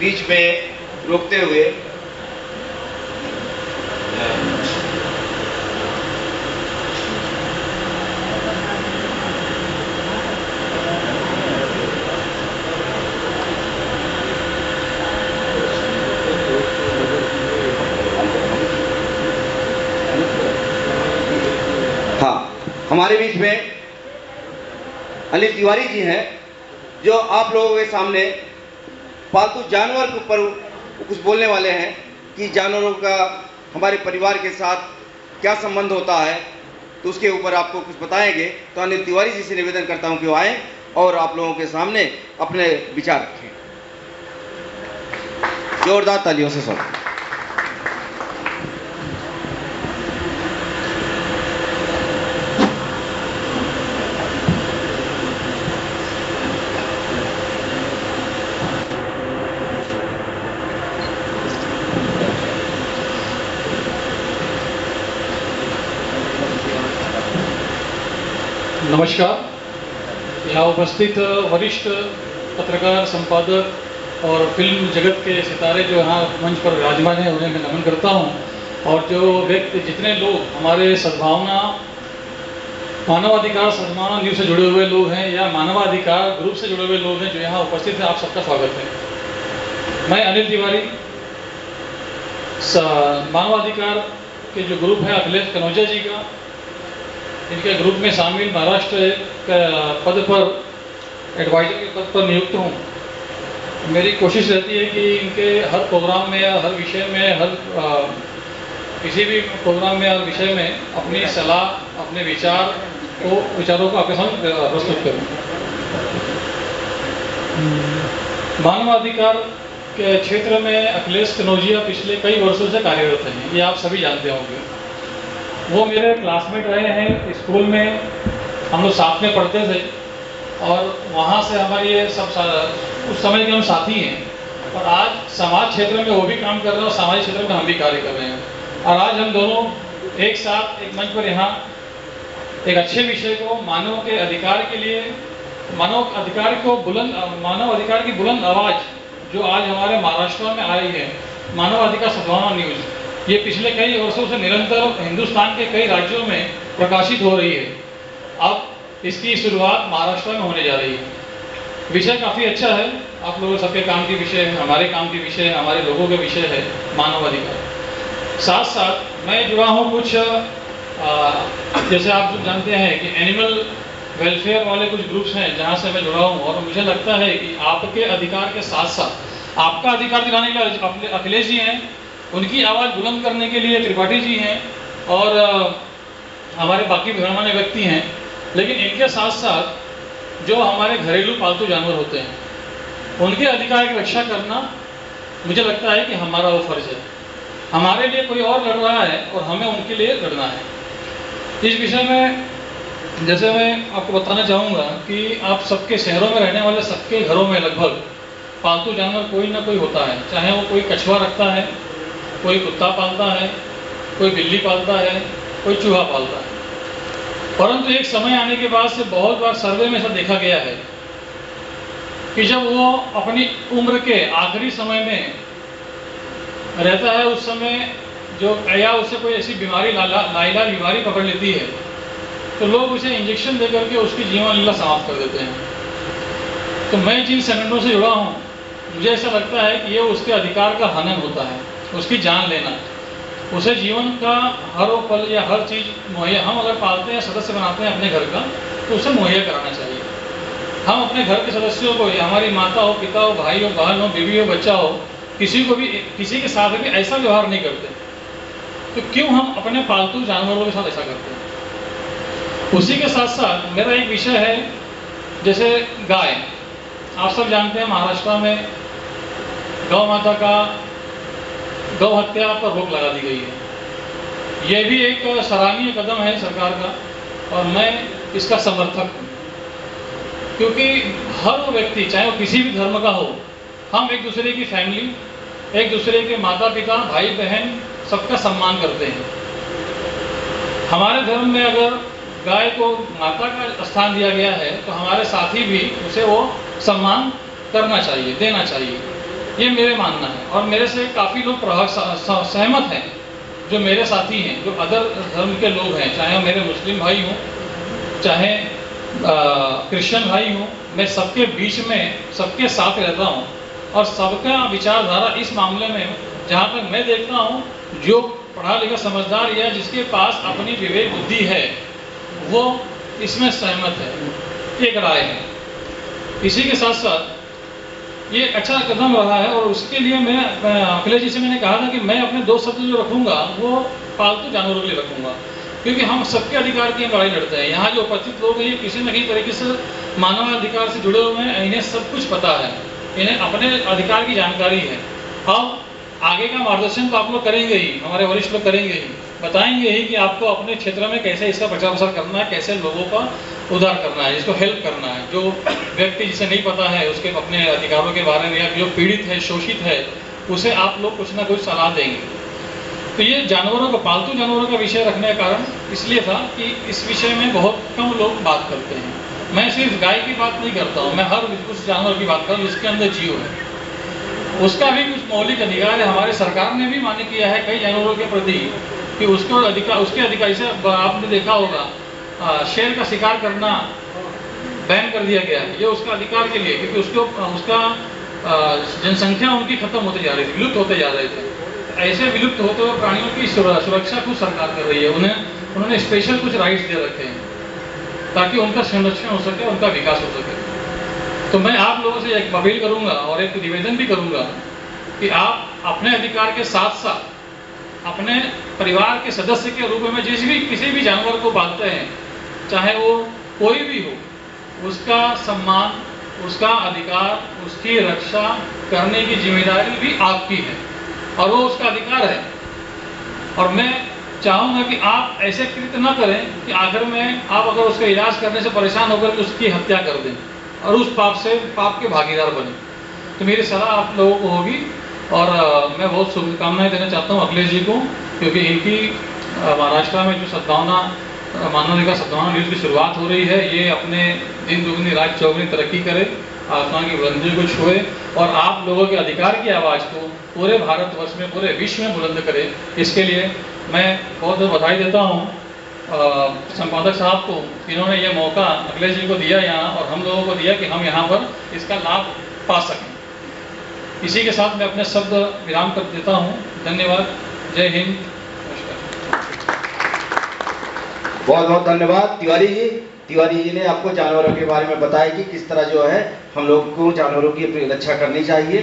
बीच में रोकते हुए हमारे बीच में अनिल तिवारी जी हैं, जो आप लोगों के सामने पालतू जानवर के ऊपर कुछ बोलने वाले हैं कि जानवरों का हमारे परिवार के साथ क्या संबंध होता है, तो उसके ऊपर आपको कुछ बताएंगे। तो अनिल तिवारी जी से निवेदन करता हूं कि वो आएँ और आप लोगों के सामने अपने विचार रखें। जोरदार तालियों से स्वागत। नमस्कार। यहाँ उपस्थित वरिष्ठ पत्रकार, संपादक और फिल्म जगत के सितारे जो यहाँ मंच पर विराजमान हैं, उन्हें मैं नमन करता हूँ। और जो व्यक्ति, जितने लोग हमारे सद्भावना, मानवाधिकार सद्भावना न्यूज़ से जुड़े हुए लोग हैं या मानवाधिकार ग्रुप से जुड़े हुए लोग हैं जो यहाँ उपस्थित हैं, आप सबका स्वागत है। मैं अनिल तिवारी, मानवाधिकार के जो ग्रुप है अखिलेश कनौजिया जी का, इनके ग्रुप में शामिल महाराष्ट्र के पद पर, एडवाइजर के पद पर नियुक्त हूँ। मेरी कोशिश रहती है कि इनके हर प्रोग्राम में या हर विषय में, किसी भी प्रोग्राम में और विषय में अपनी सलाह, अपने विचारों को आपके सामने प्रस्तुत करूँ। मानवाधिकार के क्षेत्र में अखिलेश कनौजिया पिछले कई वर्षों से कार्यरत हैं, ये आप सभी जानते होंगे। वो मेरे क्लासमेट रहे हैं, स्कूल में हम लोग साथ में पढ़ते थे और वहाँ से हमारे ये सब उस समय के हम साथी हैं। और आज समाज क्षेत्र में वो भी काम कर रहे हैं और सामाजिक क्षेत्र में हम भी कार्य कर रहे हैं। और आज हम दोनों एक साथ एक मंच पर यहाँ एक अच्छे विषय को, मानव के अधिकार के लिए, मानव अधिकार की बुलंद आवाज़ जो आज हमारे महाराष्ट्र में आई है, मानव अधिकार सद्भावना न्यूज़, ये पिछले कई वर्षों से निरंतर हिंदुस्तान के कई राज्यों में प्रकाशित हो रही है। अब इसकी शुरुआत महाराष्ट्र में होने जा रही है। विषय काफ़ी अच्छा है, आप लोगों सबके काम की विषय है, हमारे काम की विषय है, हमारे लोगों के विषय है मानवाधिकार। साथ साथ मैं जुड़ा हूँ कुछ जैसे आप जानते हैं कि एनिमल वेलफेयर वाले कुछ ग्रुप्स हैं जहाँ से मैं जुड़ा हूँ। और मुझे लगता है कि आपके अधिकार के साथ साथ आपका अधिकार दिलाने के लिए अखिलेश जी हैं, उनकी आवाज़ बुलंद करने के लिए त्रिपाठी जी हैं और हमारे बाकी गणमान्य व्यक्ति हैं। लेकिन इनके साथ साथ जो हमारे घरेलू पालतू जानवर होते हैं, उनके अधिकार की रक्षा करना मुझे लगता है कि हमारा वो फर्ज है। हमारे लिए कोई और लड़ रहा है और हमें उनके लिए लड़ना है। इस विषय में जैसे मैं आपको बताना चाहूँगा कि आप सबके शहरों में रहने वाले सबके घरों में लगभग पालतू जानवर कोई ना कोई होता है। चाहे वो कोई कछुआ रखता है, कोई कुत्ता पालता है, कोई बिल्ली पालता है, कोई चूहा पालता है। परंतु एक समय आने के बाद से बहुत बार सर्वे में ऐसा देखा गया है कि जब वो अपनी उम्र के आखिरी समय में रहता है, उस समय जो या उससे कोई ऐसी बीमारी लाइलाज बीमारी पकड़ लेती है, तो लोग उसे इंजेक्शन दे करके उसकी जीवन लीला समाप्त कर देते हैं। तो मैं जिन संगठनों से जुड़ा हूँ, मुझे ऐसा लगता है कि ये उसके अधिकार का हनन होता है, उसकी जान लेना, उसे जीवन का हर पल या हर चीज़ मुहैया, हम अगर पालते हैं, सदस्य बनाते हैं अपने घर का, तो उसे मुहैया कराना चाहिए। हम अपने घर के सदस्यों को, या हमारी माता हो, पिता हो, भाई हो, बहन हो, बीवी हो, बच्चा हो, किसी के साथ भी ऐसा व्यवहार नहीं करते, तो क्यों हम अपने पालतू जानवरों के साथ ऐसा करते हैं। उसी के साथ साथ मेरा एक विषय है, जैसे गाय। आप सब जानते हैं महाराष्ट्र में गौ माता का गौ हत्या पर रोक लगा दी गई है। यह भी एक सराहनीय कदम है सरकार का और मैं इसका समर्थक हूँ, क्योंकि हर वो व्यक्ति, चाहे वो किसी भी धर्म का हो, हम एक दूसरे की फैमिली, एक दूसरे के माता पिता, भाई बहन, सबका सम्मान करते हैं। हमारे धर्म में अगर गाय को माता का स्थान दिया गया है, तो हमारे साथी भी उसे वो सम्मान करना चाहिए, देना चाहिए। ये मेरे मानना है। और मेरे से काफ़ी लोग सहमत हैं, जो मेरे साथी हैं, जो अदर धर्म के लोग हैं, चाहे मेरे मुस्लिम भाई हों, चाहे क्रिश्चियन भाई हों, मैं सबके बीच में सबके साथ रहता हूँ। और सबका विचारधारा इस मामले में, जहाँ तक मैं देखता हूँ, जो पढ़ा लिखा समझदार या जिसके पास अपनी विवेक बुद्धि है, वो इसमें सहमत है, एक राय है। इसी के साथ साथ ये अच्छा कदम रहा है, और उसके लिए मैं अखिलेश जी से मैंने कहा था कि मैं अपने 2 शब्द जो रखूँगा वो पालतू जानवरों के लिए रखूँगा, क्योंकि हम सबके अधिकार की लड़ाई लड़ते हैं। यहाँ जो उपस्थित लोग हैं, ये किसी न किसी तरीके से मानवाधिकार से जुड़े हुए हैं, इन्हें सब कुछ पता है, इन्हें अपने अधिकार की जानकारी है। अब आगे का मार्गदर्शन तो आप लोग करेंगे ही, हमारे वरिष्ठ लोग करेंगे ही, बताएंगे ही कि आपको अपने क्षेत्र में कैसे इसका प्रचार प्रसार करना है, कैसे लोगों का उद्धार करना है, इसको हेल्प करना है। जो व्यक्ति जिसे नहीं पता है उसके अपने अधिकारों के बारे में, या जो पीड़ित है, शोषित है, उसे आप लोग कुछ ना कुछ सलाह देंगे। तो ये जानवरों का, पालतू जानवरों का विषय रखने का कारण इसलिए था कि इस विषय में बहुत कम लोग बात करते हैं। मैं सिर्फ गाय की बात नहीं करता हूँ, मैं हर उस जानवर की बात करूँ जिसके अंदर जीव है, उसका भी कुछ मौलिक अधिकार है। हमारी सरकार ने भी मान्य किया है कई जानवरों के प्रति कि उसके अधिकार से आपने देखा होगा, शेर का शिकार करना बैन कर दिया गया है, ये उसका अधिकार के लिए, क्योंकि उसका जनसंख्या उनकी खत्म होते जा रही थी, विलुप्त होते जा रहे थे। ऐसे विलुप्त होते हुए प्राणियों की सुरक्षा खुद सरकार कर रही है। उन्होंने स्पेशल कुछ राइट्स दे रखे हैं ताकि उनका संरक्षण हो सके, उनका विकास हो सके। तो मैं आप लोगों से एक अपील करूंगा और एक निवेदन भी करूंगा कि आप अपने अधिकार के साथ साथ अपने परिवार के सदस्य के रूप में किसी भी जानवर को पालते हैं, चाहे वो कोई भी हो, उसका सम्मान, उसका अधिकार, उसकी रक्षा करने की जिम्मेदारी भी आपकी है, और वो उसका अधिकार है। और मैं चाहूँगा कि आप ऐसे कृत्य न करें कि आखिर में आप अगर उसका इलाज करने से परेशान होकर के उसकी हत्या कर दें और उस पाप के भागीदार बने। तो मेरी सलाह आप लोगों को होगी, और मैं बहुत शुभकामनाएं देना चाहता हूँ अखिलेश जी को, क्योंकि इनकी महाराष्ट्र में जो सद्भावना, मानवाधिकार सद्भावना न्यूज़ की शुरुआत हो रही है, ये अपने दिन दुगनी रात चौगुनी तरक्की करे, आसमान की बुलंदियों को छुए, और आप लोगों के अधिकार की आवाज़ को पूरे भारतवर्ष में, पूरे विश्व में बुलंद करे। इसके लिए मैं बहुत बहुत बधाई देता हूँ संपादक साहब को, इन्होंने ये मौका अखिलेश जी को दिया यहाँ, और हम लोगों को दिया कि हम यहाँ पर इसका लाभ पा सकें। इसी के साथ मैं अपने शब्द विराम कर देता हूँ। धन्यवाद। जय हिंद। नमस्कार। बहुत बहुत धन्यवाद तिवारी जी। तिवारी जी ने आपको जानवरों के बारे में बताया कि किस तरह जो है हम लोग को जानवरों की रक्षा करनी चाहिए।